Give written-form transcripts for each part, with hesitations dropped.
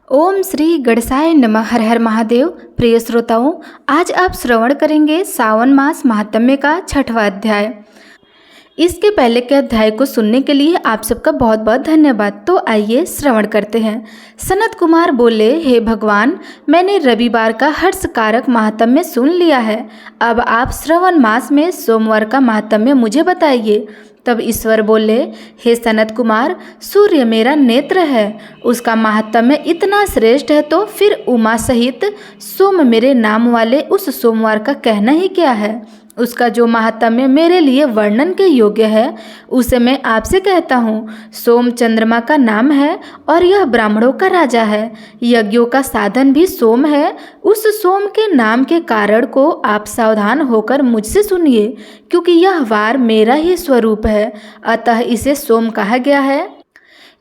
ओम श्री गणेशाय नमः। हर हर महादेव। प्रिय श्रोताओं, आज आप श्रवण करेंगे सावन मास महात्म्य का 6वां अध्याय। इसके पहले के अध्याय को सुनने के लिए आप सबका बहुत बहुत धन्यवाद। तो आइए श्रवण करते हैं। सनत कुमार बोले, हे भगवान, मैंने रविवार का हर्षकारक महात्म्य सुन लिया है। अब आप श्रवण मास में सोमवार का महात्म्य मुझे बताइए। तब ईश्वर बोले, हे सनत कुमार, सूर्य मेरा नेत्र है, उसका महात्म्य इतना श्रेष्ठ है, तो फिर उमा सहित सोम मेरे नाम वाले उस सोमवार का कहना ही क्या है। उसका जो महात्म्य मेरे लिए वर्णन के योग्य है, उसे मैं आपसे कहता हूँ। सोम चंद्रमा का नाम है और यह ब्राह्मणों का राजा है। यज्ञों का साधन भी सोम है। उस सोम के नाम के कारण को आप सावधान होकर मुझसे सुनिए, क्योंकि यह वार मेरा ही स्वरूप है, अतः इसे सोम कहा गया है।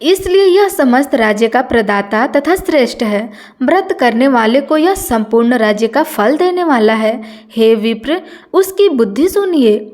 इसलिए यह समस्त राज्य का प्रदाता तथा श्रेष्ठ है। व्रत करने वाले को यह संपूर्ण राज्य का फल देने वाला है। हे विप्र, उसकी बुद्धि सुनिए।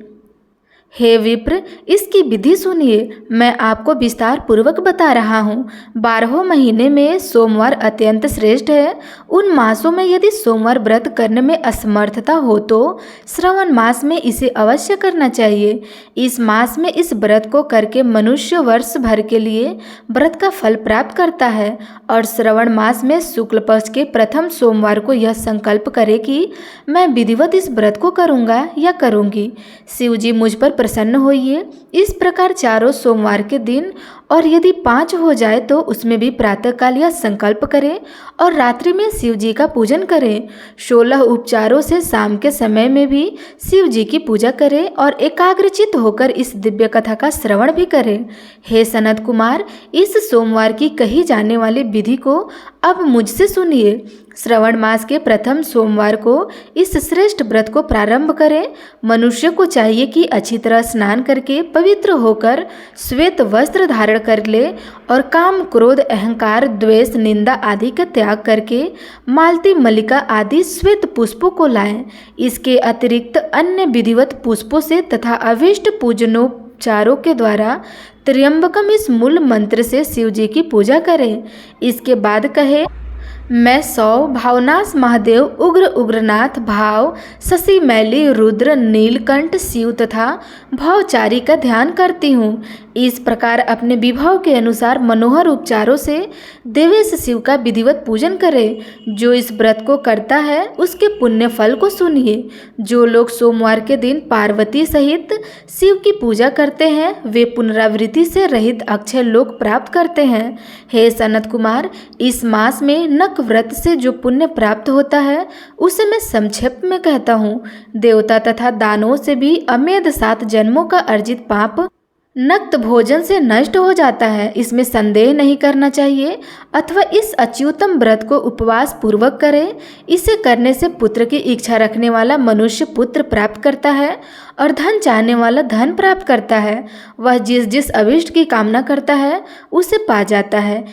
हे विप्र, इसकी विधि सुनिए। मैं आपको विस्तार पूर्वक बता रहा हूँ। 12 महीने में सोमवार अत्यंत श्रेष्ठ है। उन मासों में यदि सोमवार व्रत करने में असमर्थता हो तो श्रवण मास में इसे अवश्य करना चाहिए। इस मास में इस व्रत को करके मनुष्य वर्ष भर के लिए व्रत का फल प्राप्त करता है। और श्रवण मास में शुक्ल पक्ष के प्रथम सोमवार को यह संकल्प करे कि मैं विधिवत इस व्रत को करूँगा या करूँगी। शिव जी मुझ पर प्रसन्न होइए। इस प्रकार चारों सोमवार के दिन, और यदि 5 हो जाए तो उसमें भी प्रातःकाल यह संकल्प करें और रात्रि में शिव जी का पूजन करें। 16 उपचारों से शाम के समय में भी शिव जी की पूजा करें और एकाग्रचित होकर इस दिव्य कथा का श्रवण भी करें। हे सनत कुमार, इस सोमवार की कही जाने वाली विधि को अब मुझसे सुनिए। श्रवण मास के प्रथम सोमवार को इस श्रेष्ठ व्रत को प्रारंभ करें। मनुष्य को चाहिए कि अच्छी तरह स्नान करके पवित्र होकर श्वेत वस्त्र धारण कर ले और काम, क्रोध, अहंकार, द्वेष, निंदा आदि का त्याग करके मालती, मल्लिका आदि श्वेत पुष्पों को लाएं। इसके अतिरिक्त अन्य विधिवत पुष्पों से तथा अभीष्ट पूजनोपचारों के द्वारा त्र्यंबकम इस मूल मंत्र से शिव जी की पूजा करें। इसके बाद कहे, मैं 100 भावनास महादेव, उग्र उग्रनाथ, भाव, शशि मैली, रुद्र, नीलकंठ, शिव तथा भावचारी का ध्यान करती हूँ। इस प्रकार अपने विभाव के अनुसार मनोहर उपचारों से देवेश शिव का विधिवत पूजन करे। जो इस व्रत को करता है उसके पुण्य फल को सुनिए। जो लोग सोमवार के दिन पार्वती सहित शिव की पूजा करते हैं, वे पुनरावृत्ति से रहित अक्षय लोक प्राप्त करते हैं। हे सनत कुमार, इस मास में नक व्रत से जो पुण्य प्राप्त होता है उसे मैं संक्षेप में कहता हूँ। देवता तथा दानवों से भी अमेध 7 जन्मों का अर्जित पाप नक्त भोजन से नष्ट हो जाता है, इसमें संदेह नहीं करना चाहिए। अथवा इस अच्युतम व्रत को उपवास पूर्वक करें। इसे करने से पुत्र की इच्छा रखने वाला मनुष्य पुत्र प्राप्त करता है और धन चाहने वाला धन प्राप्त करता है। वह जिस जिस अभिष्ट की कामना करता है उसे पा जाता है।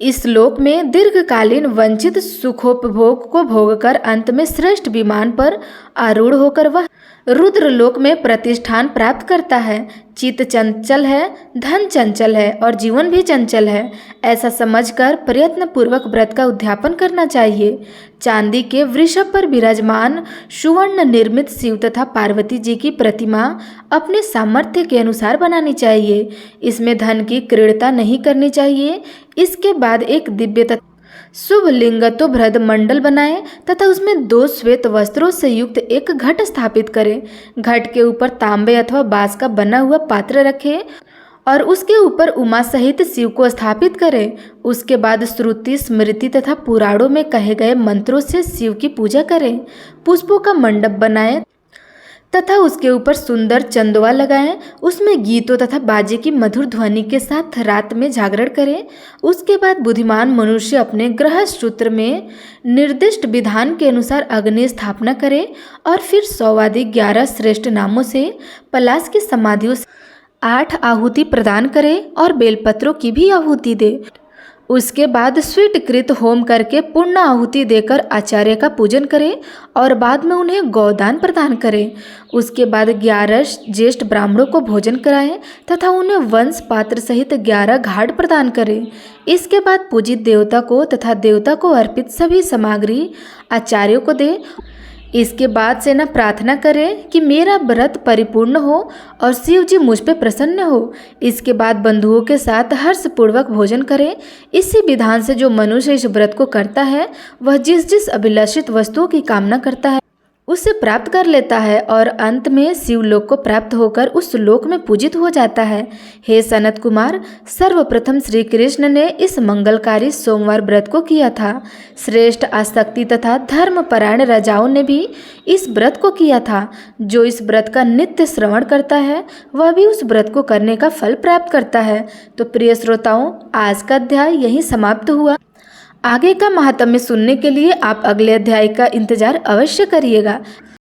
इस लोक में दीर्घकालीन वंचित सुखोपभोग को भोगकर अंत में श्रेष्ठ विमान पर आरूढ़ होकर वह रुद्र लोक में प्रतिष्ठान प्राप्त करता है। चित्त चंचल है, धन चंचल है और जीवन भी चंचल है, ऐसा समझकर प्रयत्न पूर्वक व्रत का उद्यापन करना चाहिए। चांदी के वृषभ पर विराजमान सुवर्ण निर्मित शिव तथा पार्वती जी की प्रतिमा अपने सामर्थ्य के अनुसार बनानी चाहिए। इसमें धन की क्रीड़ता नहीं करनी चाहिए। इसके बाद एक दिव्य तथा शुभ लिंगत्व भ्रद मंडल बनाएं तथा उसमें 2 श्वेत वस्त्रों से युक्त एक घट स्थापित करें। घट के ऊपर तांबे अथवा बांस का बना हुआ पात्र रखें और उसके ऊपर उमा सहित शिव को स्थापित करें। उसके बाद श्रुति, स्मृति तथा पुराणों में कहे गए मंत्रों से शिव की पूजा करें। पुष्पों का मंडप बनाएं तथा उसके ऊपर सुंदर चंदवा लगाएं। उसमें गीतों तथा बाजे की मधुर ध्वनि के साथ रात में जागरण करें। उसके बाद बुद्धिमान मनुष्य अपने ग्रह सूत्र में निर्दिष्ट विधान के अनुसार अग्नि स्थापना करे और फिर 111 श्रेष्ठ नामों से पलाश की समाधियों से 8 आहुति प्रदान करे और बेलपत्रों की भी आहुति दे। उसके बाद स्वीटकृत होम करके पूर्ण आहुति देकर आचार्य का पूजन करें और बाद में उन्हें गौदान प्रदान करें। उसके बाद 11 ज्येष्ठ ब्राह्मणों को भोजन कराएं तथा उन्हें वंश पात्र सहित 11 घाट प्रदान करें। इसके बाद पूजित देवता को तथा देवता को अर्पित सभी सामग्री आचार्यों को दें। इसके बाद से न प्रार्थना करें कि मेरा व्रत परिपूर्ण हो और शिव जी मुझ पे प्रसन्न हो। इसके बाद बंधुओं के साथ हर्षपूर्वक भोजन करें। इसी विधान से जो मनुष्य इस व्रत को करता है वह जिस जिस अभिलाषित वस्तुओं की कामना करता है उसे प्राप्त कर लेता है और अंत में शिवलोक को प्राप्त होकर उस लोक में पूजित हो जाता है। हे सनत कुमार, सर्वप्रथम श्री कृष्ण ने इस मंगलकारी सोमवार व्रत को किया था। श्रेष्ठ आसक्ति तथा धर्मपरायण राजाओं ने भी इस व्रत को किया था। जो इस व्रत का नित्य श्रवण करता है वह भी उस व्रत को करने का फल प्राप्त करता है। तो प्रिय श्रोताओं, आज का अध्याय यहीं समाप्त हुआ। आगे का महात्म्य सुनने के लिए आप अगले अध्याय का इंतजार अवश्य करिएगा।